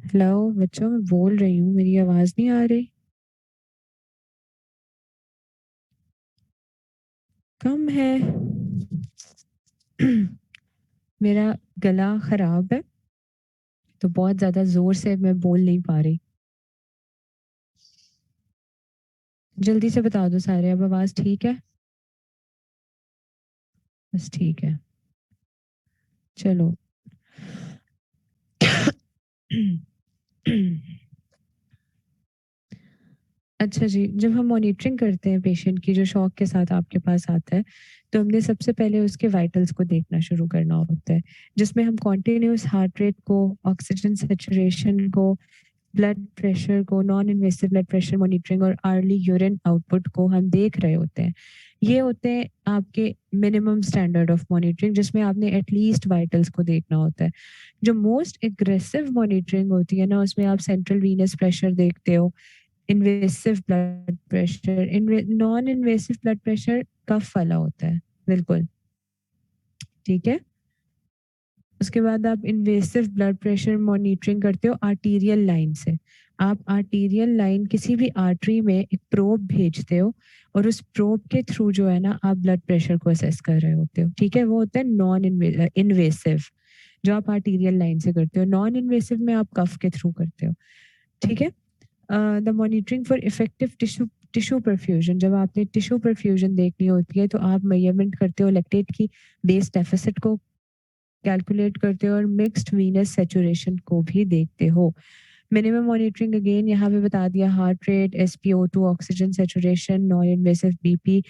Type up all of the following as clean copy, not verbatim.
Hello बच्चों, मैं बोल रही हूँ, मेरी आवाज नहीं आ रही? कम है। मेरा गला खराब है तो बहुत ज्यादा जोर से मैं बोल नहीं पा रही। जल्दी से बता दो सारे, अब आवाज ठीक है? बस ठीक है। चलो। अच्छा जी, जब हम मॉनिटरिंग करते हैं पेशेंट की, जो शौक के साथ आपके पास आता है, तो हमने सबसे पहले उसके वाइटल्स को देखना शुरू करना होता है, जिसमें हम कॉन्टिन्यूस हार्ट रेट को, ऑक्सीजन सेचुरेशन को, ब्लड प्रेशर को, non invasive blood pressure monitoring और अर्ली यूरिन आउटपुट को हम देख रहे होते हैं। ये होते हैं आपके मिनिमम स्टैंडर्ड ऑफ मॉनिटरिंग, जिसमें आपने एटलीस्ट वाइटल्स को देखना होता है। जो मोस्ट एग्रेसिव मॉनिटरिंग होती है ना, उसमें आप सेंट्रल वीनस प्रेशर देखते हो, invasive blood pressure, non invasive blood pressure cuff वाला होता है, बिल्कुल। ठीक है। उसके बाद आप इन्वेसिव ब्लड प्रेशर मॉनिटरिंग करते हो आर्टीरियल लाइन से। आप आर्टीरियल लाइन, किसी भी आर्टरी में एक प्रोब भेजते हो, और उस प्रोब के थ्रू जो है ना, आप ब्लड प्रेशर को असेस कर रहे होते हो। ठीक है, वो होता है नॉन इन्वेसिव, जो आप आर्टीरियल लाइन से करते हो। नॉन इन्वेसिव में आप कफ के थ्रू करते हो। ठीक है। The monitoring for effective tissue tissue perfusion, जब आपने टिश्यू परफ्यूजन देखनी होती है, तो आप मेजरमेंट करते हो लैक्टेट की बेस डेफिसिट को कैलकुलेट करते हो, और मिक्स्ड वीनस सैचुरेशन को भी देखते हो। मिनिमम मॉनिटरिंग अगेन यहाँ पे बता दिया, heart rate, SpO2, oxygen saturation, non invasive BP,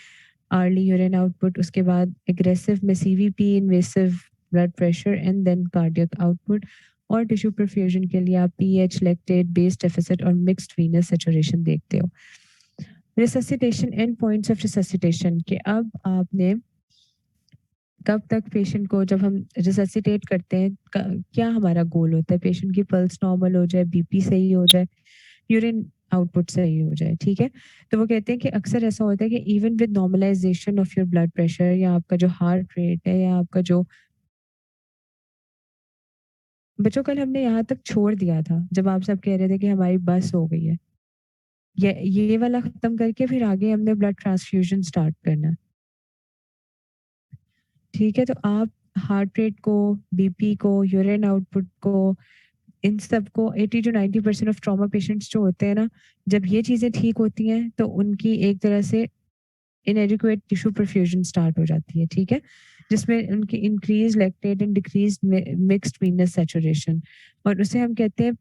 early urine output, उसके बाद एग्रेसिव में CVP, invasive blood pressure, and then cardiac output. और टिश्यू परफ्यूजन के लिए आप पीएच, लैक्टेट, बेस डेफिसिट और मिक्स्ड वीनस सैचुरेशन देखते हो। Resuscitation, end points of resuscitation के, अब आपने कब तक पेशेंट को, जब हम रिससिटेट करते हैं, क्या हमारा गोल होता है? पेशेंट की पल्स नॉर्मल हो जाए, BP सही हो जाए, यूरिन आउटपुट सही हो जाए। ठीक है। तो वो कहते हैं कि अक्सर ऐसा होता है कि even with normalization of your blood pressure, या आपका जो हार्ट रेट है, या आपका जो, बच्चों कल हमने यहाँ तक छोड़ दिया था जब आप सब कह रहे थे कि हमारी बस हो गई है। ये वाला खत्म करके फिर आगे हमने ब्लड ट्रांसफ्यूजन स्टार्ट करना है। ठीक है। तो आप हार्ट रेट को, BP को, यूरिन आउटपुट को, इन सबको, 80 to 90% ऑफ ट्रॉमा पेशेंट्स जो होते हैं ना, जब ये चीजें ठीक होती हैं, तो उनकी एक तरह से इनएडिक्वेट टिश्यू परफ्यूजन स्टार्ट हो जाती है। ठीक है। जिसमें उनकी increase lactate and decrease mixed venous saturation, और उसे हम कहते हैं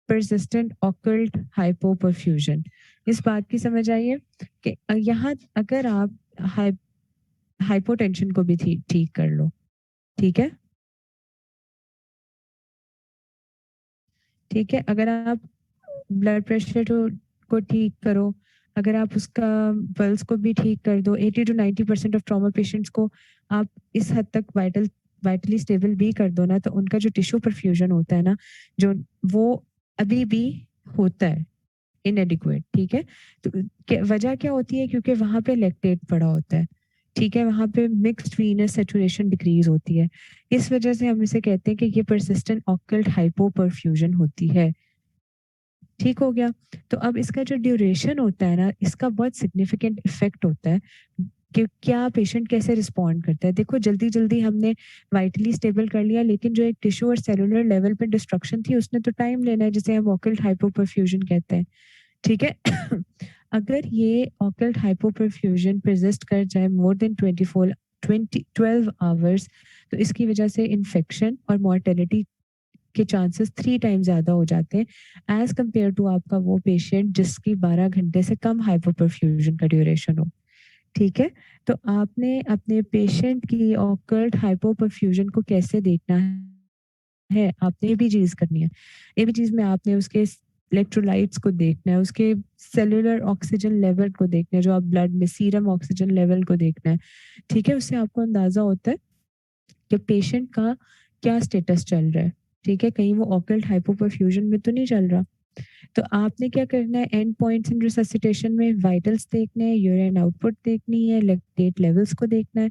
परसिस्टेंट ऑकल्ट हाइपोपरफ्यूजन। इस बात की समझ आइए कि यहाँ अगर आप हाइपोटेंशन को भी ठीक कर लो। ठीक है। ठीक है। अगर आप ब्लड प्रेशर को ठीक करो, अगर आप उसका पल्स को भी ठीक कर दो, 80 to 90% ऑफ ट्रॉमा पेशेंट्स को आप इस हद तक वाइटली स्टेबल भी कर दो ना, तो उनका जो टिश्यू परफ्यूजन होता है ना, जो वो अभी भी होता है इनएडिक्वेट। ठीक है। तो वजह क्या होती है? क्योंकि वहां पे लैक्टेट पड़ा होता है। ठीक है। वहां पे मिक्स्ड वीनस सैचुरेशन डिक्रीज होती है। इस वजह से हम इसे कहते हैं कि ये परसिस्टेंट ऑक्कल्ट हाइपोपरफ्यूजन होती है। ठीक हो गया। तो अब इसका जो ड्यूरेशन होता है ना, इसका बहुत सिग्निफिकेंट इफेक्ट होता है कि क्या पेशेंट कैसे रिस्पॉन्ड करता है। देखो, जल्दी जल्दी हमने वाइटली स्टेबल कर लिया, लेकिन जो एक टिश्यू और सेलुलर लेवल पे डिस्ट्रक्शन थी, उसने तो टाइम लेना है, जिसे हम ऑकल्ट हाइपोपरफ्यूजन कहते हैं। ठीक है। अगर ये ऑकल्ट हाइपोपरफ्यूजन परसिस्ट कर जाए मोर देन 12 आवर्स, तो इसकी वजह से इन्फेक्शन और मॉर्टेलिटी के चांसेस 3 टाइम ज्यादा हो जाते हैं एज कम्पेयर टू आपका वो पेशेंट जिसकी 12 घंटे से कम हाइपोपरफ्यूजन का ड्यूरेशन हो। ठीक है। तो आपने अपने पेशेंट की ऑकल्ट हाइपोपरफ्यूजन को कैसे देखना है? आपने ये भी चीज करनी है। ये भी चीज में आपने उसके इलेक्ट्रोलाइट्स को देखना है, उसके सेलुलर ऑक्सीजन लेवल को देखना है, जो आप ब्लड में सीरम ऑक्सीजन लेवल को देखना है। ठीक है। उससे आपको अंदाजा होता है कि पेशेंट का क्या स्टेटस चल रहा है। ठीक है। कहीं वो ऑकल्ट हाइपोपरफ्यूजन में तो नहीं चल रहा। तो आपने क्या करना है, एंड पॉइंट्स इन रिससिटेशन में वाइटल्स देखने हैं, यूरिन आउटपुट देखनी है, लैक्टेट लेवल्स को देखना है,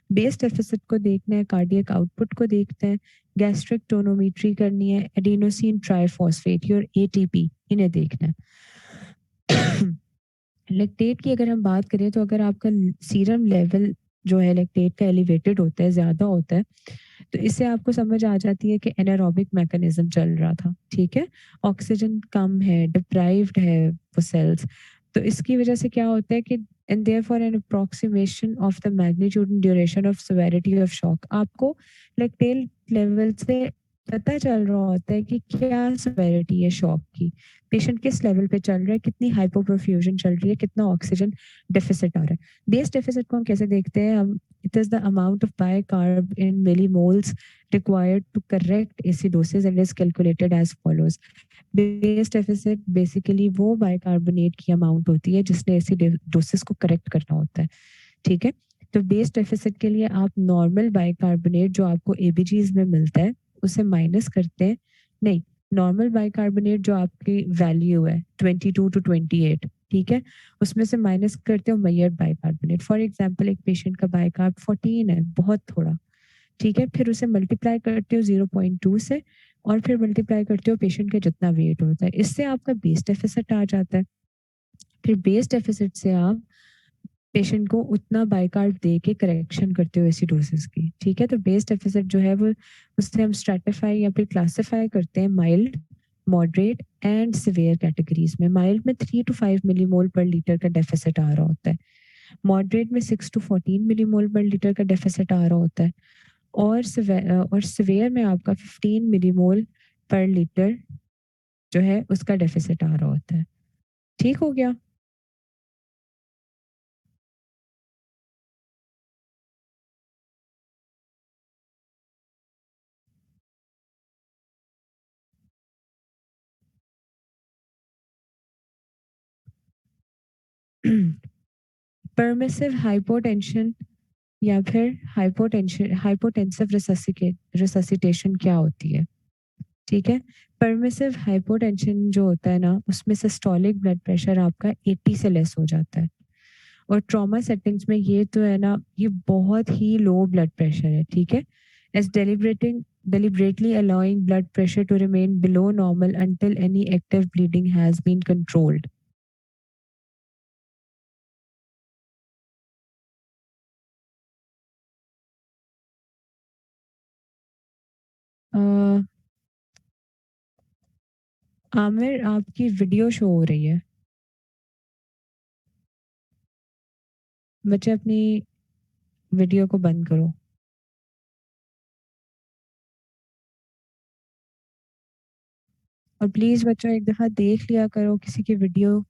बेस डेफिसिट को देखना है, कार्डियक आउटपुट को देखना है, गैस्ट्रिक टोनोमेट्री करनी है, एडिनोसिन ट्राइफॉस्फेट और एटीपी इन्हें देखना है। लैक्टेट की अगर हम बात करें तो अगर आपका सीरम लेवल जो है लैक्टेट का एलिवेटेड होता है, ज़्यादा होता है, तो इससे आपको समझ आ जाती है कि एनारोबिक मैकेनिज्म चल रहा था, ठीक है? ऑक्सीजन कम है, डिप्राइव्ड है वो सेल्स, तो इसकी वजह से क्या होता है कि and therefore an approximation of the magnitude and duration of severity of shock, आपको लैक्टेट लेवल से पता चल रहा होता है कि क्या सेवेरिटी है शॉक की, पेशेंट किस लेवल पे चल रहा है, कितनी हाइपोपरफ्यूजन चल रही है, कितना ऑक्सीजन डेफिसिट आ रहा है। बेस डेफिसिट को हम कैसे देखते हैं, हम it is the amount of bicarb in millimoles required to correct acidosis and is calculated as follows. Base deficit basically वो बाइकार्बोनेट की अमाउंट होती है जिसने एसिडोसिस को करेक्ट करना होता है, ठीक है? तो बेस डेफिसिट के लिए आप नॉर्मल बाइकार्बोनेट जो आपको एबीजीज में मिलता है उसे माइनस करते हैं, नहीं, नॉर्मल बाइकार्बोनेट जो आपकी वैल्यू है 22 to 28, ठीक है, उसमें से माइनस करते हो मेयर बाइकार्बोनेट। फॉर एग्जांपल एक पेशेंट का बाइकार्ब 14 है, बहुत थोड़ा, ठीक है, फिर उसे मल्टीप्लाई करते हो 0.2 से और फिर मल्टीप्लाई करते हो पेशेंट का जितना वेट होता है, इससे आपका बेस डेफिसिट आ जाता है। फिर बेस डेफिसिट से आप पेशेंट को उतना बाइकार्ब दे के करेक्शन करते हो एसिडोसिस की, ठीक है? तो बेस डेफिसिट जो है वो उससे हम स्ट्रैटिफाई या फिर क्लासिफाई करते हैं mild, moderate and severe categories में। माइल्ड में 3 to 5 मिलीमोल पर लीटर का डेफिसिट आ रहा होता है, मॉडरेट में 6 to 14 मिलीमोल पर लीटर का डेफिसिट आ रहा होता है, और सिवियर में आपका 15 मिलीमोल पर लीटर जो है उसका डेफिसिट आ रहा होता है। ठीक हो गया? परमिसिव हाइपोटेंशन या फिर हाइपोटेंसिव रिससिटेशन क्या होती है, ठीक है? परमिसिव हाइपोटेंशन जो होता है ना, उसमें सिस्टोलिक ब्लड प्रेशर आपका 80 से लेस हो जाता है, और ट्रॉमा सेटिंग्स में ये तो है ना, ये बहुत ही लो ब्लड प्रेशर है, ठीक है? As deliberately allowing blood pressure to remain below normal until any active bleeding has been controlled. अ, आमिर आपकी वीडियो शो हो रही है, बच्चे अपनी वीडियो को बंद करो। और प्लीज बच्चों एक दफा देख लिया करो, किसी की वीडियो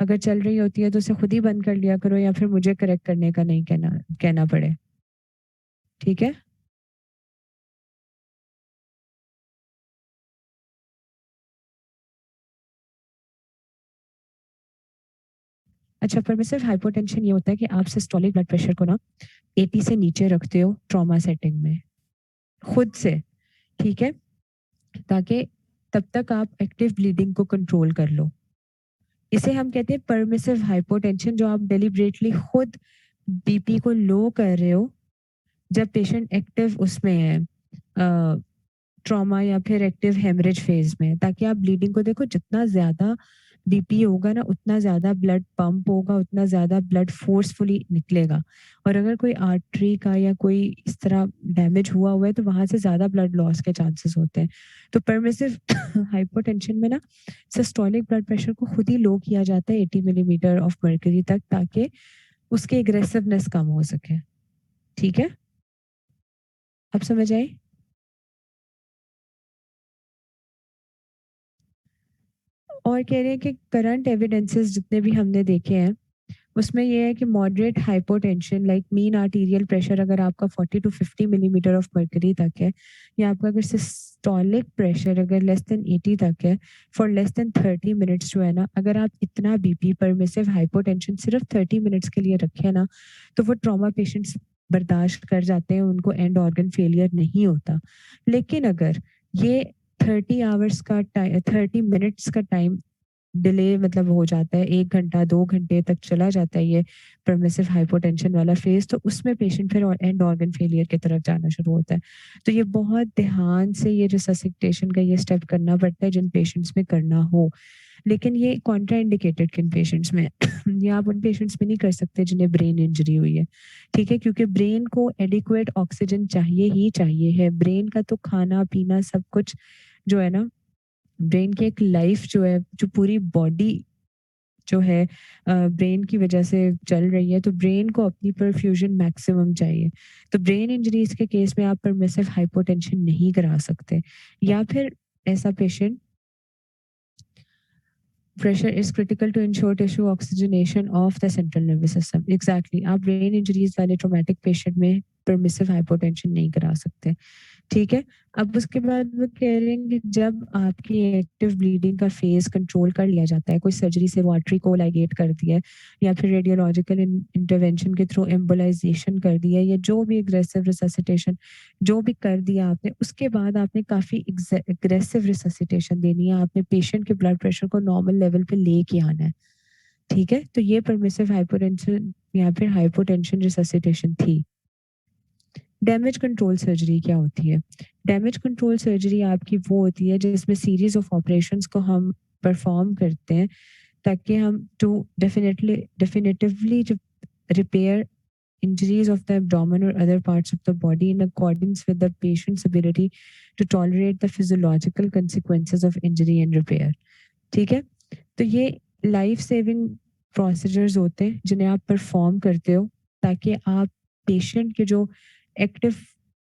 अगर चल रही होती है तो उसे खुद ही बंद कर लिया करो, या फिर मुझे करेक्ट करने का नहीं कहना कहना पड़े, ठीक है? अच्छा, परमिसिव हाइपोटेंशन ये होता है कि आप सिस्टोलिक ब्लड प्रेशर को ना 80 से नीचे रखते हो ट्रॉमा सेटिंग में खुद से, ठीक है, ताकि तब तक आप एक्टिव ब्लीडिंग को कंट्रोल कर लो। इसे हम कहते हैं परमिसिव हाइपोटेंशन, जो आप डेलिब्रेटली खुद बीपी को लो कर रहे हो जब पेशेंट एक्टिव उसमें है, ट्रॉमा या फिर एक्टिव हेमरेज फेज में, ताकि आप ब्लीडिंग को देखो, जितना ज्यादा बीपी होगा ना उतना ज्यादा ब्लड पंप होगा, उतना ज्यादा ब्लड फोर्सफुली निकलेगा, और अगर कोई आर्टरी का या कोई इस तरह डैमेज हुआ हुआ है तो वहां से ज्यादा ब्लड लॉस के चांसेस होते हैं। तो परमिसिव हाइपोटेंशन में ना सिस्टोलिक ब्लड प्रेशर को खुद ही लो किया जाता है 80 मिलीमीटर ऑफ मर्करी तक, ताकि उसकी एग्रेसिवनेस कम हो सके, ठीक है? अब समझ आई? और कह रहे हैं कि करंट एविडेंसेस जितने भी हमने देखे हैं उसमें ये है कि moderate hypotension like mean arterial pressure अगर आपका 40 to 50 मिलीमीटर ऑफ मर्करी तक है, या आपका अगर सिस्टोलिक प्रेशर अगर लेस देन 80 तक है फॉर लेस देन 30 मिनट्स, जो है ना, अगर आप इतना बीपी परमिसिव हाइपोटेंशन सिर्फ 30 मिनट्स के लिए रखे ना, तो वो ट्रॉमा पेशेंट्स बर्दाश्त कर जाते हैं, उनको एंड ऑर्गन फेलियर नहीं होता। लेकिन अगर ये 30 आवर्स का 30 मिनट्स का टाइम डिले मतलब हो जाता है, 1 घंटा 2 घंटे तक चला जाता है ये परमिसिव हाइपोटेंशन वाला फेज़, तो उसमें पेशेंट फिर एंड ऑर्गन फेलियर की तरफ जाना शुरू होता है। तो ये बहुत ध्यान से ये रिससिटेशन का ये स्टेप करना पड़ता है जिन पेशेंट्स में करना हो। लेकिन ये कॉन्ट्रा इंडिकेटेड किन पेशेंट्स में ये आप उन पेशेंट्स में नहीं कर सकते जिन्हें ब्रेन इंजरी हुई है, ठीक है? क्योंकि ब्रेन को एडिक्वेट ऑक्सीजन चाहिए ही चाहिए है। ब्रेन का तो खाना-पीना सब कुछ जो है ना, ब्रेन की एक लाइफ जो है, जो पूरी बॉडी जो है ब्रेन की वजह से चल रही है, तो ब्रेन को अपनी परफ्यूजन मैक्सिमम चाहिए। तो ब्रेन इंजरीज़ के केस में आप परमिसिव हाइपोटेंशन नहीं करा सकते, या फिर ऐसा patient pressure is critical to ensure tissue oxygenation of the central nervous system. Exactly. आप ब्रेन इंजरीज वाले ट्रॉमेटिक पेशेंट में परमिसिव हाइपोटेंशन नहीं करा सकते, ठीक है? अब उसके बाद वो कह रहे हैं कि जब आपकी एक्टिव ब्लीडिंग का फेज कंट्रोल कर लिया जाता है, कोई सर्जरी से वो आर्टरी को लाइगेट कर दिया है, या फिर रेडियोलॉजिकल इंटरवेंशन के थ्रू एम्बोलाइजेशन कर दिया है, या जो भी एग्रेसिव रिससिटेशन जो भी कर दिया आपने, उसके बाद आपने काफ़ी एग्रेसिव रिससिटेशन देनी है। आपने पेशेंट के ब्लड प्रेशर को नॉर्मल लेवल पे लेके आना है, ठीक है? तो ये परमिसिव हाइपोटेंशन या फिर हाइपोटेंशन रिससिटेशन थी। डैमेज कंट्रोल सर्जरी क्या होती है? डैमेज कंट्रोल सर्जरी आपकी वो होती है जिसमें सीरीज़ ऑफ ऑपरेशंस को हम परफॉर्म करते हैं ताकि हम to definitively repair injuries of the abdomen or other parts of the body in accordance with the patient's ability to tolerate the physiological consequences of injury and repair. ठीक है? तो ये लाइफ सेविंग प्रोसीजर्स होते हैं जिन्हें आप perform करते हो ताकि आप पेशेंट के जो एक्टिव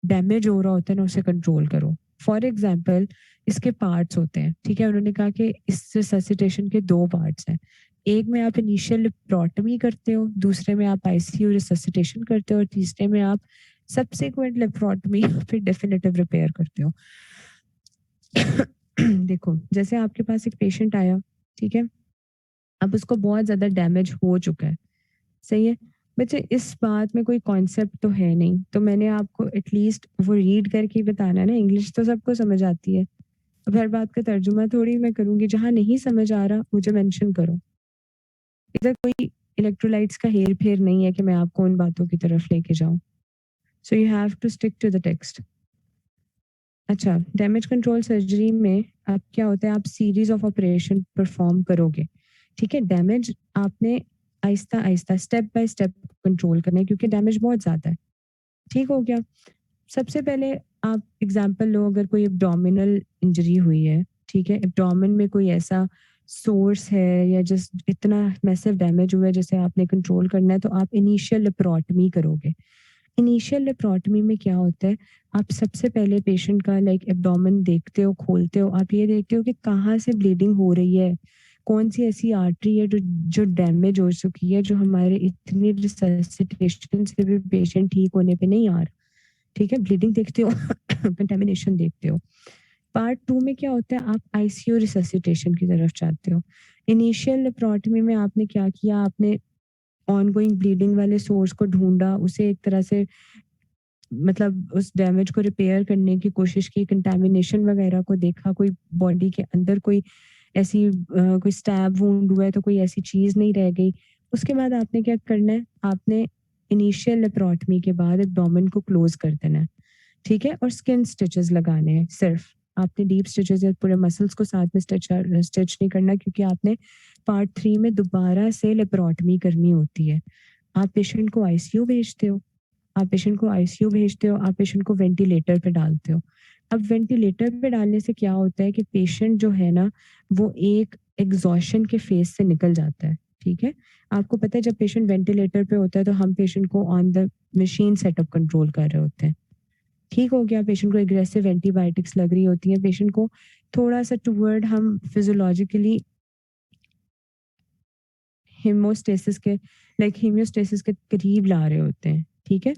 डैमेज हो रहा होता है ना उसे कंट्रोल करो। फॉर एग्जांपल इसके पार्ट्स होते हैं, ठीक है? उन्होंने कहा कि इस रिससिटेशन के 2 पार्ट्स हैं। एक में आप इनिशियल लेप्रोटमी करते हो, दूसरे में आप आईसीयू रिससिटेशन करते हो और तीसरे में आप सब्सिक्वेंट लेप्रोटमी या फिर डेफिनिटिव रिपेयर करते हो। देखो, जैसे आपके पास एक पेशेंट आया, ठीक है? अब उसको बहुत ज़्यादा डैमेज हो चुका है, सही है? बच्चे इस बात में कोई कॉन्सेप्ट तो है नहीं, तो मैंने आपको एटलीस्ट वो रीड करके ही बताना है ना, इंग्लिश तो सबको समझ आती है। अब हर बात का तर्जुमा थोड़ी मैं करूँगी, जहाँ नहीं समझ आ रहा मुझे मेंशन करो। इधर कोई इलेक्ट्रोलाइट्स का हेर-फेर नहीं है कि मैं आपको उन बातों की तरफ लेके जाऊँ। So you have to stick to the text. अच्छा, डैमेज कंट्रोल सर्जरी में अब क्या होता है, आप सीरीज़ ऑफ ऑपरेशन परफॉर्म करोगे, ठीक है? डैमेज आपने आहिस्ता-आहिस्ता, स्टेप बाय स्टेप कंट्रोल करना है क्योंकि डैमेज बहुत ज़्यादा है, ठीक हो गया? सबसे पहले आप एग्ज़ाम्पल लो, अगर कोई एब्डोमिनल इंजरी हुई है, ठीक है? एब्डोमेन में कोई ऐसा सोर्स है या जस्ट इतना मैसिव डैमेज हुआ है जिसे आपने कंट्रोल करना है, तो आप इनिशियल लेप्रोटमी करोगे। इनिशियल लेप्रोटमी में क्या होता है, आप सबसे पहले पेशेंट का लाइक एब्डोमेन देखते हो, खोलते हो, आप ये देखते हो कि कहाँ से ब्लीडिंग हो रही है, कौन-सी ऐसी आर्टरी है जो डैमेज हो चुकी है, जो हमारे इतनी रिससिटेशन से भी पेशेंट ठीक होने पे नहीं आ रहा, ठीक है? ब्लीडिंग देखते हो, कंटामिनेशन देखते हो। पार्ट 2 में क्या होता है, आप आईसीयू रिससिटेशन की तरफ जाते हो। इनिशियल लेप्रोटमी में आपने क्या किया, आपने ऑनगोइंग ब्लीडिंग वाले सोर्स को ढूँढा, उसे एक तरह से मतलब उस डैमेज को रिपेयर करने की कोशिश की, कंटामिनेशन वगैरह को देखा, कोई बॉडी के अंदर कोई ऐसी कोई स्टैब वुंड हुआ है तो कोई ऐसी चीज़ नहीं रह गई। उसके बाद आपने क्या करना है, आपने इनिशियल लेप्रोटमी के बाद एब्डोमेन को क्लोज़ कर देना है, ठीक है? और स्किन स्टिचेस लगाने हैं सिर्फ। आपने डीप स्टिचेस या पूरे मसल्स को साथ में स्टिच नहीं करना क्योंकि आपने पार्ट 3 में दोबारा से लेप्रोटमी करनी होती है। आप पेशेंट को आईसीयू भेजते हो, आप पेशेंट को वेंटिलेटर पे डालते हो। अब वेंटिलेटर पे डालने से क्या होता है कि पेशेंट जो है ना, वो एक एग्ज़ॉशन के फ़ेज़ से निकल जाता है, ठीक है? आपको पता है जब पेशेंट वेंटिलेटर पे होता है तो हम पेशेंट को on the machine setup control कर रहे होते हैं। ठीक हो गया, पेशेंट को एग्रेसिव एंटीबायोटिक्स लग रही होती हैं, पेशेंट को थोड़ा-सा टुवर्ड हम फिज़ियोलॉजिकली हीमोस्टेसिस के करीब ला रहे होते हैं, ठीक है?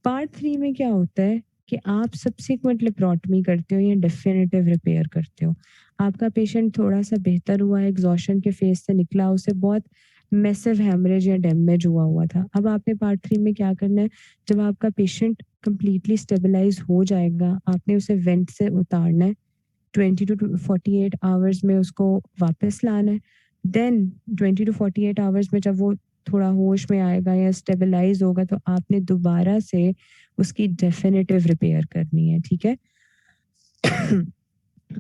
पार्ट 3 में क्या होता है कि आप सब्सिक्वेंट लेप्रोटमी करते हो या डेफिनिटिव रिपेयर करते हो। आपका पेशेंट थोड़ा-सा बेहतर हुआ, एग्ज़ॉशन के फ़ेज़ से निकला, उसे बहुत मैसिव हेमरेज या डैमेज हुआ हुआ था। अब आपने पार्ट 3 में क्या करना है, जब आपका पेशेंट कंप्लीटली स्टेबलाइज़ हो जाएगा, आपने उसे वेंट से उतारना है, 20 टू 48 आवर्स में उसको वापस लाना है। देन 20 टू 48 आवर्स में जब वो थोड़ा होश में आएगा या स्टेबलाइज़ होगा तो आपने दोबारा से उसकी डेफिनिटिव रिपेयर करनी है, ठीक है?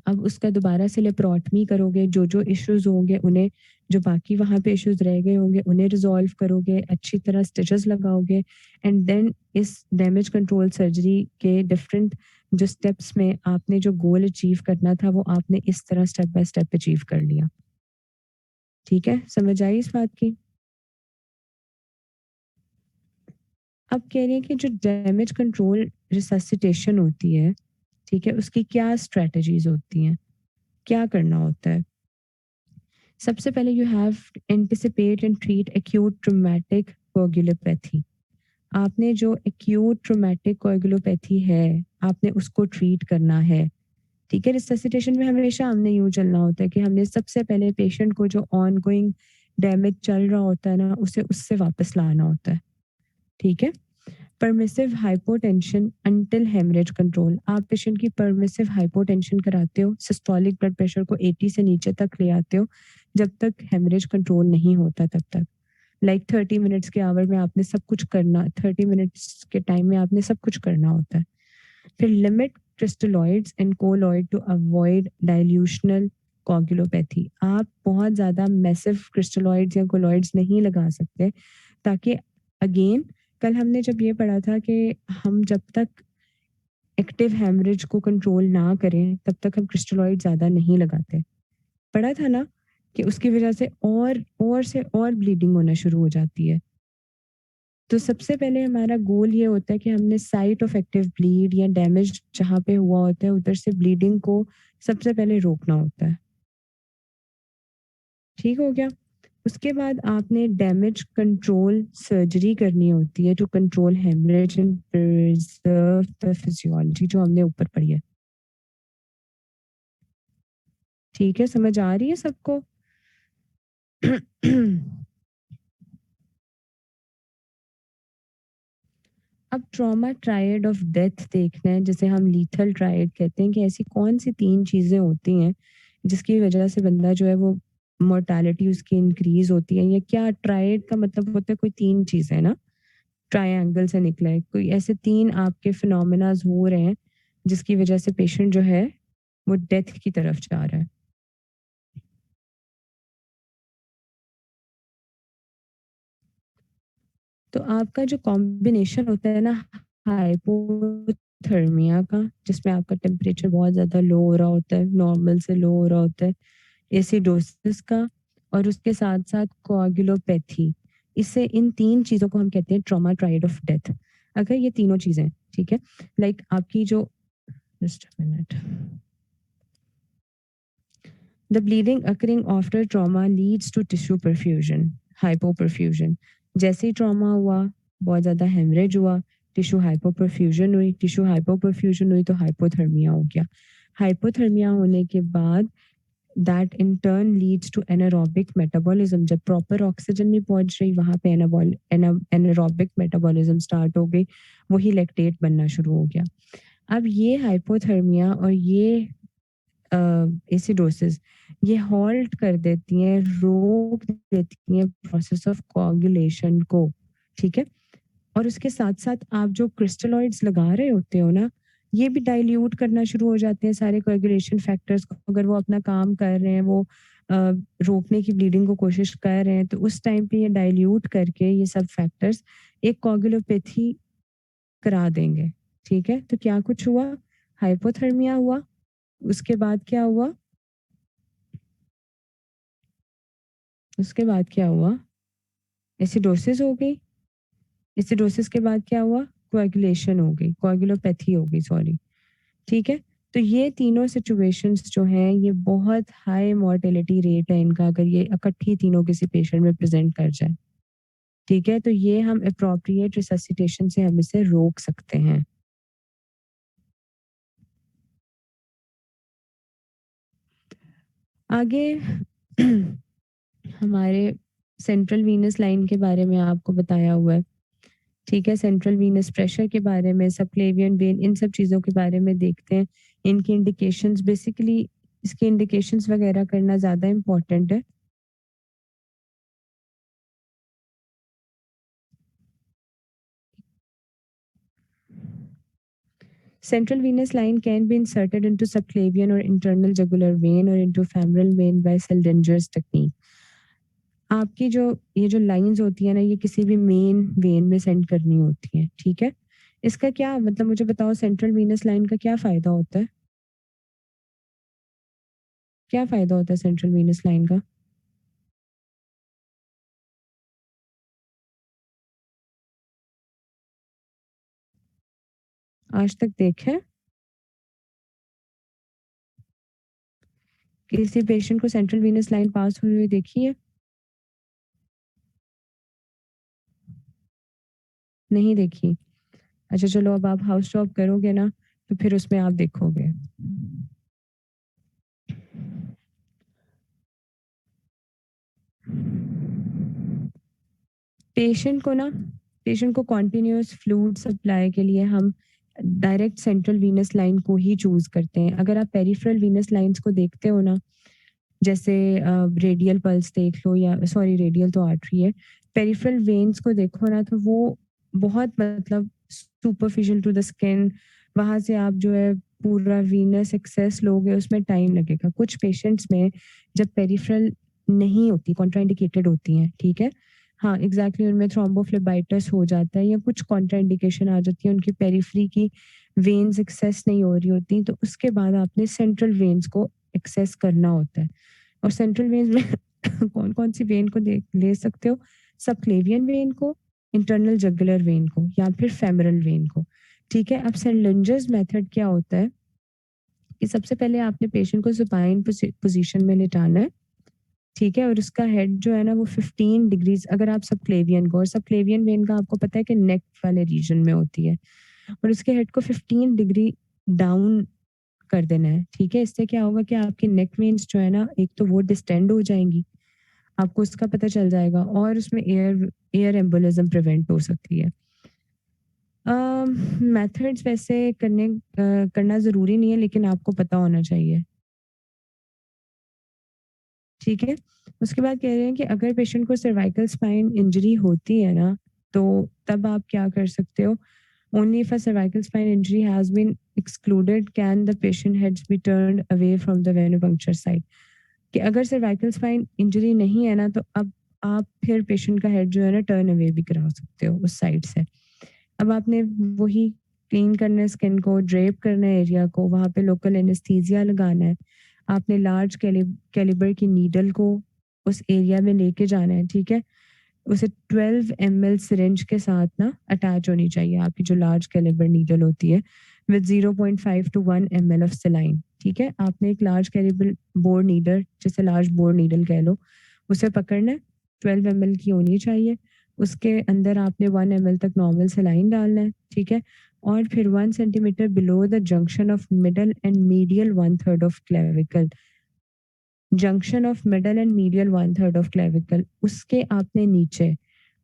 अब उसका दोबारा से लेप्रोटमी करोगे, जो इश्यूज़ होंगे उन्हें, जो बाकी वहाँ पे इश्यूज़ रह गए होंगे उन्हें रिज़ॉल्व करोगे, अच्छी तरह स्टिचेस लगाओगे एंड देन इस डैमेज कंट्रोल सर्जरी के डिफरेंट जो स्टेप्स में आपने जो गोल अचीव करना था वो आपने इस तरह स्टेप बाय स्टेप अचीव कर लिया। ठीक है? समझ आई इस बात की? अब कह रही हैं कि जो डैमेज कंट्रोल रिससिटेशन होती है, ठीक है? उसकी क्या स्ट्रैटेजीज़ होती हैं? क्या करना होता है? सबसे पहले you have anticipate and treat acute traumatic coagulopathy. आपने जो एक्यूट ट्रॉमेटिक कोगुलोपैथी है, आपने उसको ट्रीट करना है। ठीक है? रिससिटेशन में हमेशा हमने यूँ चलना होता है कि हमने सबसे पहले पेशेंट को जो ऑनगोइंग डैमेज चल रहा होता है ना, उसे उससे वापस लाना होता है। ठीक है? Permissive hypotension until haemorrhage control. आप पेशेंट की परमिसिव हाइपोटेंशन कराते हो, सिस्टोलिक ब्लड प्रेशर को 80 से नीचे तक ले आते हो, जब तक हेमरेज कंट्रोल नहीं होता तब तक। लाइक 30 मिनट्स के आवर में आपने सब कुछ करना, 30 मिनट्स के टाइम में आपने सब कुछ करना होता है। फिर limit crystalloids and colloid to avoid dilutional coagulopathy. आप बहुत ज़्यादा मैसिव क्रिस्टलॉइड्स या कोलॉइड्स नहीं लगा सकते, ताकि अगेन कल हमने जब ये पढ़ा था कि हम जब तक एक्टिव हेमरेज को कंट्रोल ना करें तब तक हम क्रिस्टलॉइड ज़्यादा नहीं लगाते। पढ़ा था ना कि उसकी वजह से और ब्लीडिंग होना शुरू हो जाती है। तो सबसे पहले हमारा गोल ये होता है कि हमने साइट ऑफ एक्टिव ब्लीड या डैमेज जहाँ पे हुआ होता है उधर से ब्लीडिंग को सबसे पहले रोकना होता है। ठीक हो गया? उसके बाद आपने डैमेज कंट्रोल सर्जरी करनी होती है to control haemorrhage and preserve the physiology, जो हमने ऊपर पढ़ी है। ठीक है, समझ आ रही है सबको? अब ट्रॉमा ट्रायड ऑफ डेथ देखना है, जिसे हम लीथल ट्रायड कहते हैं, कि ऐसी कौन सी 3 चीज़ें होती हैं जिसकी वजह से बंदा जो है वो मोर्टालिटी उसकी इंक्रीज़ होती है, या क्या ट्रायड का मतलब होता है कोई 3 चीज़ें ना, ट्रायंगल से निकला है। कोई ऐसे 3 आपके फिनोमेनाज़ हो रहे हैं जिसकी वजह से पेशेंट जो है वो डेथ की तरफ जा रहा है। तो आपका जो कॉम्बिनेशन होता है ना हाइपोथर्मिया का, जिसमें आपका टेम्परेचर बहुत ज़्यादा लो हो रहा होता है, नॉर्मल से लो हो रहा होता है, एसिडोसिस का, और उसके साथ-साथ कोआगुलोपैथी। इससे इन 3 चीज़ों को हम कहते हैं ट्रॉमा ट्रायड ऑफ डेथ। अगर ये तीनों चीज़ें, ठीक है? लाइक आपकी जो just a minute. The bleeding occurring after trauma leads to tissue perfusion, hypoperfusion. जैसे ही ट्रॉमा हुआ, बहुत ज़्यादा हेमरेज हुआ, टिश्यू हाइपोपरफ्यूजन हुई, टिश्यू हाइपोपरफ्यूजन हुई तो हाइपोथर्मिया हो गया। हाइपोथर्मिया होने के बाद that in turn leads to anaerobic metabolism. जब प्रॉपर ऑक्सीजन नहीं पहुंच रही वहाँ पे एनारोबिक मेटाबॉलिज्म स्टार्ट हो गई, वही लैक्टेट बनना शुरू हो गया। अब ये हाइपोथर्मिया और ये एसिडोसिस ये हॉल्ट कर देती हैं, रोक देती हैं प्रोसेस ऑफ कोआगुलेशन को, ठीक है? और उसके साथ-साथ आप जो क्रिस्टलॉइड्स लगा रहे होते हो ना, ये भी डाइल्यूट करना शुरू हो जाते हैं सारे कोएगुलेशन फैक्टर्स को। अगर वो अपना काम कर रहे हैं, वो अ, रोकने की ब्लीडिंग को कोशिश कर रहे हैं, तो उस टाइम पे ये डाइल्यूट करके ये सब फैक्टर्स एक कोआगुलोपैथी करा देंगे, ठीक है? तो क्या कुछ हुआ? हाइपोथर्मिया हुआ, उसके बाद क्या हुआ? उसके बाद क्या हुआ? एसिडोसिस हो गई। एसिडोसिस के बाद क्या हुआ? कोएगुलेशन हो गई, कोएगुलोपैथी हो गई, सॉरी। ठीक है? तो ये तीनों सिचुएशंस जो हैं, ये बहुत हाई मोर्टेलिटी रेट है इनका, अगर ये इकट्ठी तीनों किसी पेशेंट में प्रेज़ेंट कर जाए। ठीक है? तो ये हम एप्रोप्रिएट रिससिटेशन से हम इसे रोक सकते हैं। आगे हमारे सेंट्रल वीनस लाइन के बारे में आपको बताया हुआ है। ठीक है? सेंट्रल वीनस प्रेशर के बारे में, सबक्लेवियन वेन, इन सब चीज़ों के बारे में देखते हैं इनकी इंडिकेशंस बेसिकली इसके इंडिकेशंस वगैरह करना ज़्यादा इम्पोर्टेंट है। Central venous line can be inserted into subclavian or internal jugular vein or into femoral vein by Seldenger's technique. आपकी जो ये जो लाइन्स होती है ना, ये किसी भी मेन वेन में सेंड करनी होती हैं, ठीक है? इसका क्या मतलब मुझे बताओ सेंट्रल वीनस लाइन का क्या फ़ायदा होता है? क्या फ़ायदा होता है सेंट्रल वीनस लाइन का? आज तक देखा है? किसी पेशेंट को सेंट्रल वीनस लाइन पास हुई हुई देखी है? नहीं देखी। अच्छा चलो अब आप हाउस जॉब करोगे ना, तो फिर उसमें आप देखोगे। पेशेंट को ना पेशेंट को कंटीन्यूअस फ्लूइड सप्लाई के लिए हम डायरेक्ट सेंट्रल वीनस लाइन को ही चूज़ करते हैं। अगर आप पेरिफेरल वीनस लाइन्स को देखते हो ना, जैसे रेडियल पल्स देख लो या सॉरी रेडियल तो आर्टरी है। पेरिफेरल वेन्स को देखो ना तो वो बहुत मतलब सुपरफिशियल टू द स्किन, वहाँ से आप जो है पूरा वीनस एक्सेस लोगे उसमें टाइम लगेगा। कुछ पेशेंट्स में जब पेरिफेरल नहीं होती, कॉन्ट्राइंडिकेटेड होती हैं, ठीक है? हाँ, एग्ज़ैक्टली उनमें थ्रोम्बोफ्लेबाइटिस हो जाता है या कुछ कॉन्ट्राइंडिकेशन आ जाती है, उनकी पेरिफेरी की वेन्स एक्सेस नहीं हो रही होती, तो उसके बाद आपने सेंट्रल वेन्स को एक्सेस करना होता है। और सेंट्रल वेन्स में कौन-कौन सी वेन को दे ले सकते हो? सबक्लेवियन वेन को, इंटरनल जगुलर वेन को या फिर फेमोरल वेन को, ठीक है? अब सेंडेंजर्स मेथड क्या होता है कि सबसे पहले आपने पेशेंट को सुपाइन पोज़ीशन में लिटाना है, ठीक है? और उसका हेड जो है ना वो 15 डिग्रीज़ अगर आप सबक्लेवियन को और सबक्लेवियन वेन का आपको पता है कि नेक वाले रीजन में होती है और उसके हेड को 15 डिग्री डाउन कर देना है, ठीक है? इससे क्या होगा कि आपकी नेक वेन्स जो है ना, एक तो वो डिस्टेंड हो जाएँगी, आपको उसका पता चल जाएगा और उसमें एयर एयर एम्बोलिज़्म प्रिवेंट हो सकती है। मेथड्स वैसे करना ज़रूरी नहीं है लेकिन आपको पता होना चाहिए, ठीक है? उसके बाद कह रहे हैं कि अगर पेशेंट को सर्वाइकल स्पाइन इंजरी होती है ना, तो तब आप क्या कर सकते हो? Only if a cervical spine injury has been excluded can the patient heads be turned away from the venipuncture site. कि अगर सर्वाइकल स्पाइन इंजरी नहीं है ना तो अब आप फिर पेशेंट का हेड जो है ना टर्न अवे भी करा सकते हो उस साइड से। अब आपने वही क्लीन करना है स्किन को, ड्रेप करना है एरिया को, वहाँ पे लोकल एनेस्थीसिया लगाना है। आपने लार्ज कैलिबर की नीडल को उस एरिया में लेके जाना है, ठीक है? उसे 12 एमएल सिरिंज के साथ ना अटैच होनी चाहिए आपकी जो लार्ज कैलिबर नीडल होती है with 0.5 to 1 ml of saline, ठीक है? आपने एक लार्ज कैलिबर बोर नीडल जिसे लार्ज बोर नीडल कह लो, उसे पकड़ना है, 12 एमएल की होनी चाहिए। उसके अंदर आपने 1 एमएल तक नॉर्मल सेलाइन डालना है, ठीक है? और फिर 1 centimetre below the junction of middle and medial 1/3 of clavicle junction of middle and medial 1/3 of clavicle उसके आपने नीचे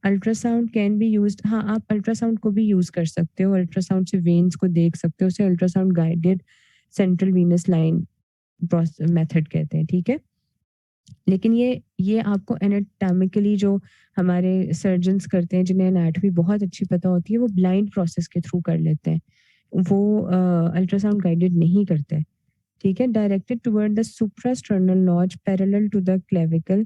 अल्ट्रासाउंड कैन बी यूज्ड। हाँ, आप अल्ट्रासाउंड को भी यूज़ कर सकते हो, अल्ट्रासाउंड से वेन्स को देख सकते हो, उसे ultrasound guided central venous line method कहते हैं, ठीक है? लेकिन ये आपको एनाटॉमिकली जो हमारे सर्जन्स करते हैं, जिन्हें एनाटॉमी बहुत अच्छी पता होती है, वो ब्लाइंड प्रोसेस के थ्रू कर लेते हैं। वो अल्ट्रासाउंड गाइडेड नहीं करते। ठीक है, directed toward the suprasternal notch parallel to the clavicle,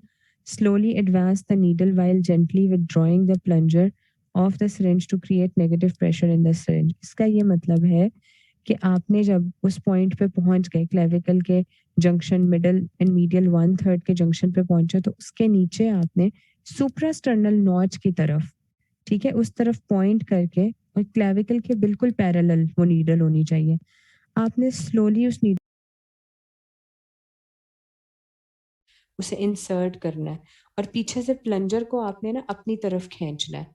slowly advance the needle while gently withdrawing the plunger of the syringe to create negative pressure in the syringe। इसका ये मतलब है कि आपने जब उस पॉइंट पे पहुंच गए क्लेविकल के जंक्शन मिडल एंड मीडियल 1/3 के जंक्शन पे पहुंचे तो उसके नीचे आपने सुप्रास्टर्नल नॉच की तरफ, ठीक है, उस तरफ पॉइंट करके और क्लेविकल के बिल्कुल पैरेलल वो नीडल होनी चाहिए। आपने स्लोली उस नीडल उसे इंसर्ट करना है और पीछे से प्लंजर को आपने ना अपनी तरफ खींचना है।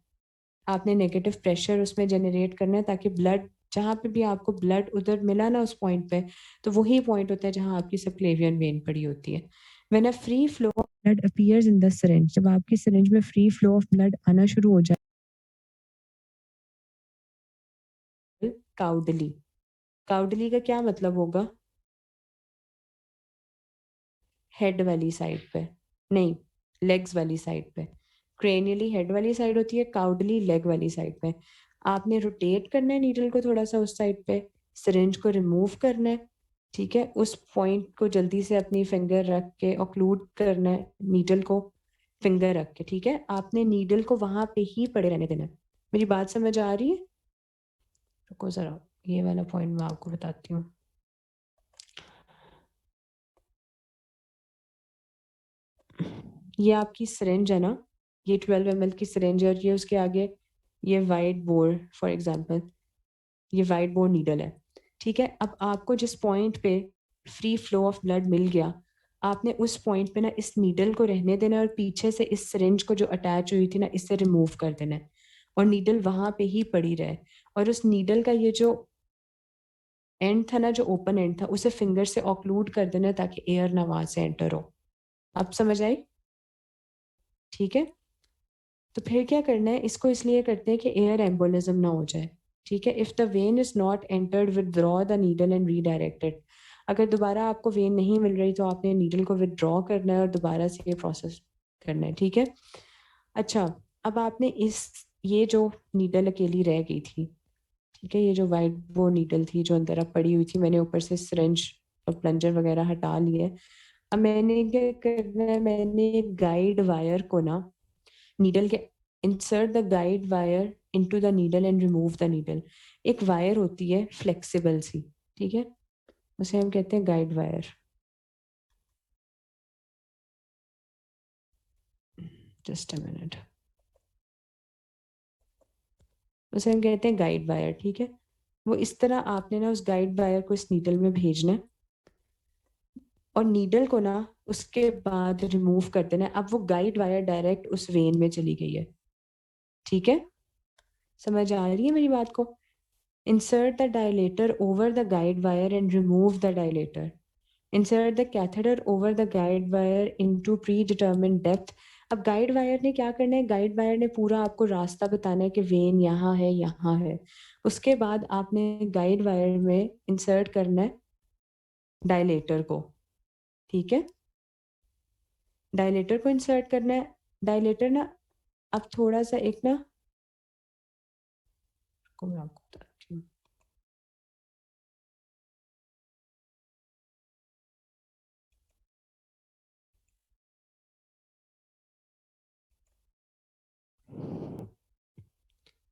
आपने नेगेटिव प्रेशर उसमें जनरेट करना है ताकि ब्लड जहाँ पे भी आपको ब्लड उधर मिला ना उस पॉइंट पे, तो वही पॉइंट होता है जहाँ आपकी सबक्लेवियन वेन पड़ी होती है। When a free flow of blood appears in the syringe, जब आपकी सिरिंज में फ्री फ्लो ऑफ ब्लड आना शुरू हो जाए, काउडली काउडली का क्या मतलब होगा? हेड वाली साइड पे, नहीं, लेग्स वाली साइड पे। क्रेनियली हेड वाली साइड होती है, काउडली लेग वाली साइड पे। आपने रोटेट करना है नीडल को थोड़ा सा उस साइड पे, सिरिंज को रिमूव करना है, ठीक है। उस पॉइंट को जल्दी से अपनी फिंगर रख के ऑक्लूड करना है नीडल को, फिंगर रख के, ठीक है। आपने नीडल को वहां पे ही पड़े रहने देना है। मेरी बात समझ आ रही है? रुको जरा, ये वाला पॉइंट मैं आपको बताती हूँ। ये आपकी सिरिंज है ना, ये 12 ml की सिरिंज है, और ये उसके आगे ये वाइट बोर, फॉर एग्जांपल ये वाइट बोर नीडल है, ठीक है। अब आपको जिस पॉइंट पे फ्री फ्लो ऑफ ब्लड मिल गया, आपने उस पॉइंट पे ना इस नीडल को रहने देना है, और पीछे से इस सिरिंज को जो अटैच हुई थी ना, इससे रिमूव कर देना है, और नीडल वहां पे ही पड़ी रहे। और उस नीडल का ये जो एंड था ना, जो ओपन एंड था, उसे फिंगर से ऑक्लूड कर देना है ताकि एयर ना वहां से एंटर हो। अब समझ आई? ठीक है। तो फिर क्या करना है, इसको इसलिए करते हैं कि एयर एम्बोलिज्म ना हो जाए, ठीक है। If the when is not entered, withdraw the needle and redirected. अगर दोबारा आपको वेन नहीं मिल रही तो आपने नीडल को विदड्रॉ करना है और दोबारा से ये प्रोसेस करना है, ठीक है। अच्छा, अब आपने ये जो नीडल अकेली रह गई थी, ठीक है, ये जो वाइट वो नीडल थी जो अंदर अब पड़ी हुई थी, मैंने ऊपर से सिरिंज और प्लंजर वगैरह हटा लिए। अब मैंने क्या करना है, मैंने गाइड वायर को ना नीडल के, insert the guide wire into the needle and remove the needle. एक वायर होती है फ्लेक्सिबल सी, ठीक है, उसे हम कहते हैं guide wire. Just a minute. उसे हम कहते हैं गाइड वायर, ठीक है। वो इस तरह आपने ना उस गाइड वायर को इस नीडल में भेजना है, और नीडल को ना उसके बाद रिमूव कर देना है। अब वो गाइड वायर डायरेक्ट उस वेन में चली गई है, ठीक है। समझ आ रही है मेरी बात को? Insert the dilator over the guide wire and remove the dilator. Insert the catheter over the guide wire into predetermined depth। अब गाइड वायर ने क्या करना है, गाइड वायर ने पूरा आपको रास्ता बताना है कि वेन यहाँ है, यहाँ है। उसके बाद आपने गाइड वायर में इंसर्ट करना है डायलेटर को, ठीक है। डायलेटर को इंसर्ट करना है। डायलेटर ना, अब थोड़ा सा एक ना, को मैं आपको बताती हूँ।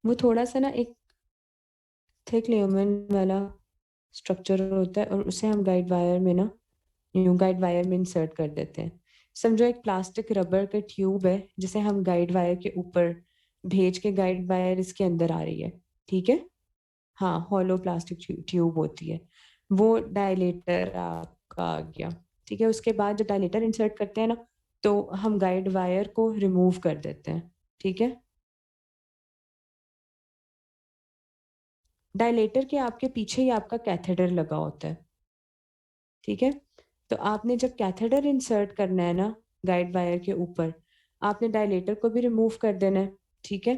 वो थोड़ा सा ना एक थिक ल्यूमेन वाला स्ट्रक्चर होता है, और उसे हम गाइड वायर में ना, न्यू गाइड वायर में इंसर्ट कर देते हैं। समझो एक प्लास्टिक रबर का ट्यूब है जिसे हम गाइड वायर के ऊपर भेज के, गाइड वायर इसके अंदर आ रही है, ठीक है। हाँ, हॉलो प्लास्टिक ट्यूब होती है। वो डायलेटर आपका आ गया, ठीक है। उसके बाद जब डायलेटर इंसर्ट करते हैं ना, तो हम गाइड वायर को रिमूव कर देते हैं, ठीक है। डायलेटर के आपके पीछे ही आपका कैथेटर लगा होता है, ठीक है। तो आपने जब कैथेटर इंसर्ट करना है ना गाइड वायर के ऊपर, आपने डायलेटर को भी रिमूव कर देना है, ठीक है।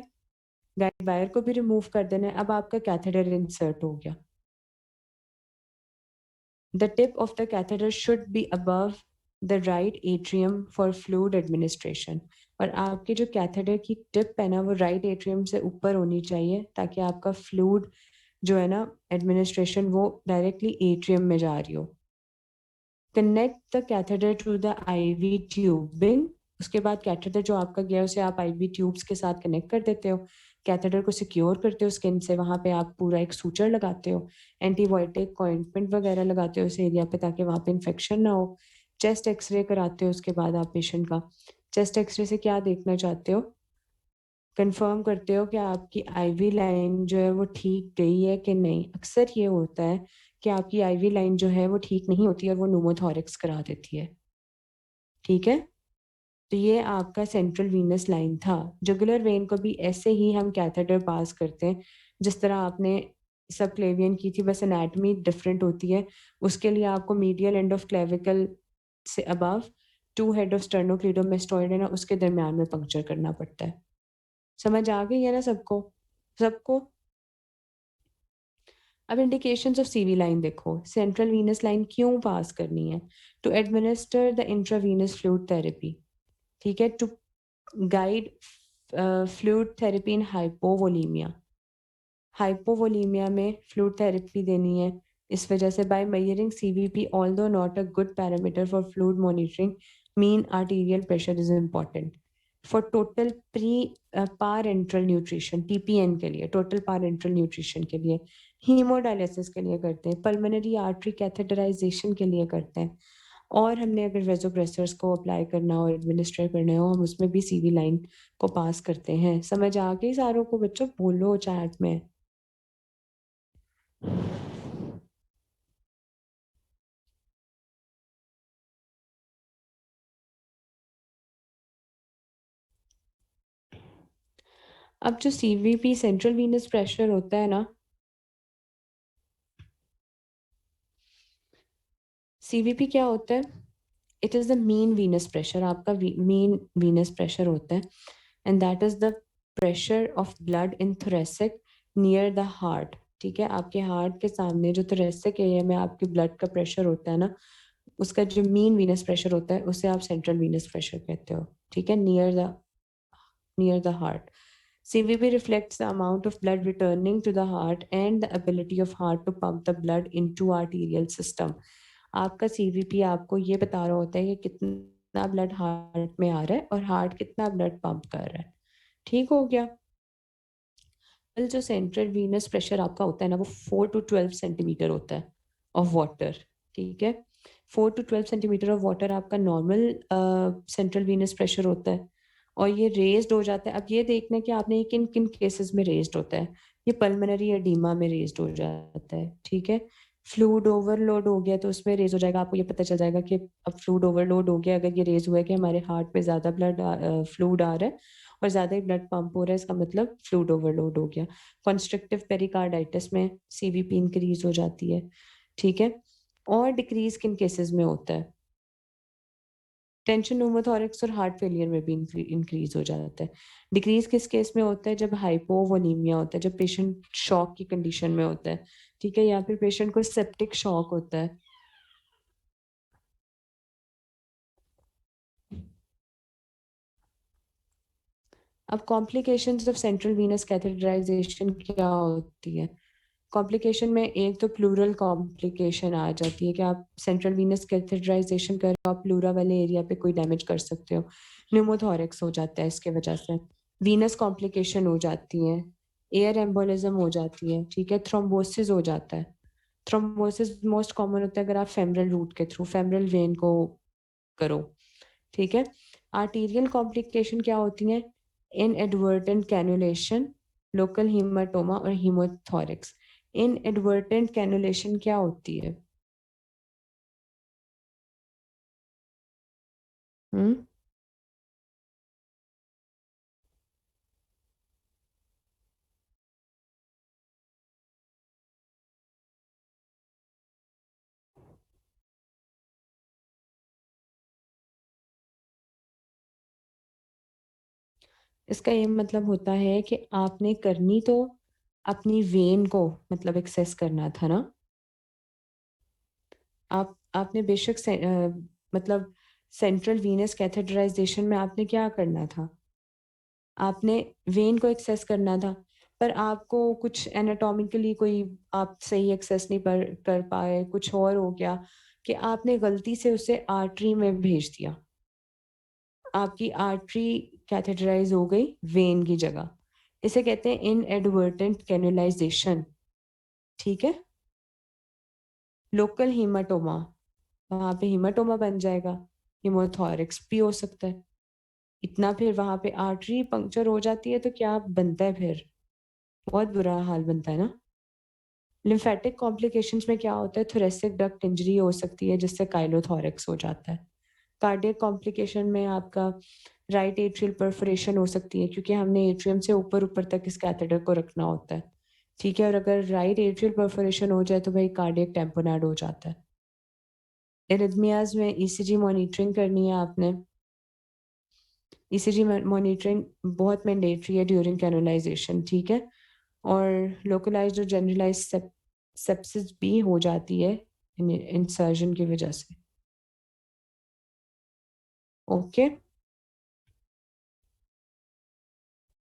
गाइड वायर को भी रिमूव कर देना है। अब आपका कैथेटर इंसर्ट हो गया। The tip of the catheter should be above the right atrium for fluid administration. और आपके जो कैथेटर की टिप है ना, वो राइट एट्रियम से ऊपर होनी चाहिए, ताकि आपका फ्लूइड जो है ना, एडमिनिस्ट्रेशन, वो डायरेक्टली एट्रियम में जा रही हो। Connect the catheter to the IV tubing. उसके बाद कैथेटर जो आपका गया उसे आप आईवी ट्यूब्स के साथ कनेक्ट कर देते हो। कैथेटर को सिक्योर करते हो स्किन से, वहां पे आप पूरा एक सूचर लगाते हो, एंटीबायोटिक ऑइंटमेंट वगैरह लगाते हो उस एरिया पे ताकि वहां पे इन्फेक्शन ना हो। चेस्ट एक्सरे कराते हो उसके बाद आप पेशेंट का। चेस्ट एक्सरे से क्या देखना चाहते हो, कंफर्म करते हो कि आपकी आईवी लाइन जो है वो ठीक गई है कि नहीं। अक्सर ये होता है कि आपकी आईवी लाइन जो है वो ठीक नहीं होती और वो न्यूमोथॉरिक्स करा देती है, ठीक है। तो ये आपका सेंट्रल वीनस लाइन था। जुगुलर वेन को भी ऐसे ही हम कैथेटर पास करते हैं जिस तरह आपने सब क्लेवियन की थी, बस एनाटमी डिफरेंट होती है। उसके लिए आपको मीडियल एंड ऑफ क्लेविकल से अबव टू हेड ऑफ स्टर्नोक्लीडोमेस्टोइड है ना, उसके दरमियान में पंक्चर करना पड़ता है। समझ आ गई है ना सबको? सबको? अब इंडिकेशंस ऑफ सीवी लाइन देखो, सेंट्रल वीनस लाइन क्यों पास करनी है? To administer the intravenous fluid therapy, ठीक है, to guide fluid therapy in hypovolaemia, hypovolaemia में फ्लूइड थेरेपी देनी है। इस वजह से by measuring CVP although not a good parameter for fluid monitoring, mean arterial pressure is important for total pre parenteral nutrition, TPN के लिए, total पारेंट्रल nutrition के लिए, हीमोडायलिसिस के लिए करते हैं, पल्मोनरी आर्टरी कैथेटराइजेशन के लिए करते हैं, और हमने अगर वेजोप्रेसर्स को अप्लाई करना हो, एडमिनिस्ट्रेट करना हो, हम उसमें भी सीवी लाइन को पास करते हैं। समझ आ गई सारों को बच्चों? बोलो चैट में। अब जो सीवीपी सेंट्रल वीनस प्रेशर होता है ना, सीवीपी क्या होता है? It is the mean Venus pressure, आपका मीन वीनस प्रेशर होता है, and that is the pressure of blood in thoracic near the heart, ठीक है, आपके हार्ट के सामने जो थोरेसिक एरिया में आपके ब्लड का प्रेशर होता है ना, उसका जो मीन वीनस प्रेशर होता है उसे आप सेंट्रल वीनस प्रेशर कहते हो, ठीक है, near the heart. CVP reflects the amount of blood returning to the heart and the ability of heart to pump the blood into arterial system. आपका CVP आपको ये बता रहा होता है कि कितना ब्लड हार्ट में आ रहा है और हार्ट कितना ब्लड पंप कर रहा है। ठीक हो गया? जो सेंट्रल वीनस प्रेशर आपका होता है ना, वो 4 to 12 सेंटीमीटर होता है ऑफ वाटर, ठीक है, 4 to 12 सेंटीमीटर ऑफ वाटर आपका नॉर्मल सेंट्रल वीनस प्रेशर होता है, और ये रेज्ड हो जाता है। अब ये देखना है कि आपने किन किन केसेस में रेज्ड होता है। ये पल्मोनरी एडीमा में रेज्ड हो जाता है, ठीक है, फ्लूइड ओवरलोड हो गया तो उसमें रेज हो जाएगा, आपको ये पता चल जाएगा कि अब फ्लूइड ओवरलोड हो गया, अगर ये रेज हुआ है कि हमारे हार्ट में ज्यादा ब्लड फ्लूइड आ रहा है और ज्यादा ही ब्लड पंप हो रहा है, इसका मतलब फ्लूइड ओवरलोड हो गया। कॉन्स्ट्रिक्टिव पेरिकार्डाइटिस में सीवीपी इंक्रीज हो जाती है, ठीक है, और डिक्रीज किन केसेस में होता है? टेंशन न्यूमोथोरिक्स और हार्ट फेलियर में भी इंक्रीज हो जाता है। डिक्रीज किस केस में होता है? जब हाइपोवोलीमिया होता है, जब पेशेंट शॉक की कंडीशन में होता है, ठीक है, या फिर पेशेंट को सेप्टिक शॉक होता है। अब complications of central venous catheterisation क्या होती है? कॉम्प्लिकेशन में एक तो प्लूरल कॉम्प्लिकेशन आ जाती है कि आप सेंट्रल वीनस कैथेटराइजेशन कर रहे हो, आप प्लूरा वाले एरिया पे कोई डैमेज कर सकते हो, न्यूमोथोरिक्स हो जाता है इसके वजह से, वीनस कॉम्प्लिकेशन हो जाती है, एयर एम्बोलिज्म हो जाती है, ठीक है, थ्रोम्बोसिस हो जाता है। थ्रोम्बोसिस मोस्ट कॉमन होता है अगर आप फेमरल रूट के थ्रू फेमरल वेन को करो, ठीक है। आर्टीरियल कॉम्प्लिकेशन क्या होती है? इनएडवर्टेंट कैनुलेशन, लोकल हीमाटोमा और हीमोथोरिक्स। इनएडवर्टेंट कैनुलेशन क्या होती है? हम्म इसका ये मतलब होता है कि आपने करनी तो अपनी वेन को मतलब एक्सेस करना था ना, आपने बेशक मतलब सेंट्रल वीनस कैथेटराइजेशन में आपने क्या करना था? आपने वेन को एक्सेस करना था, पर आपको कुछ एनाटॉमिकली कोई आप सही एक्सेस नहीं कर पाए, कुछ और हो गया कि आपने गलती से उसे आर्टरी में भेज दिया, आपकी आर्टरी कैथेटराइज हो गई वेन की जगह, इसे कहते हैं इनएडवर्टेंट कैनुलाइजेशन, ठीक है। लोकल हीमाटोमा, वहां पे हीमाटोमा बन जाएगा, हीमोथोरिक्स भी हो सकता है। इतना फिर वहां पे आर्टरी पंक्चर हो जाती है तो क्या बनता है फिर? बहुत बुरा हाल बनता है ना। लिम्फेटिक कॉम्प्लिकेशंस में क्या होता है? थोरेसिक डक्ट इंजरी हो सकती है जिससे काइलोथोरिक्स हो जाता है। कार्डियक कॉम्प्लिकेशन में आपका राइट एट्रियल परफोरेशन हो सकती है, क्योंकि हमने एट्रियम से ऊपर ऊपर तक इस कैथेटर को रखना होता है, ठीक है, और अगर राइट एट्रियल परफोरेशन हो जाए तो भाई कार्डियक टेम्पोनेड हो जाता है। एरिथमियाज में ईसीजी मॉनिटरिंग करनी है आपने। ईसीजी मॉनिटरिंग बहुत मैंडेटरी है ड्यूरिंग कैनुलाइजेशन, ठीक है, और लोकलाइज्ड और जनरलाइज्ड सेप्सिस भी हो जाती है इंसर्जन की वजह से। ओके।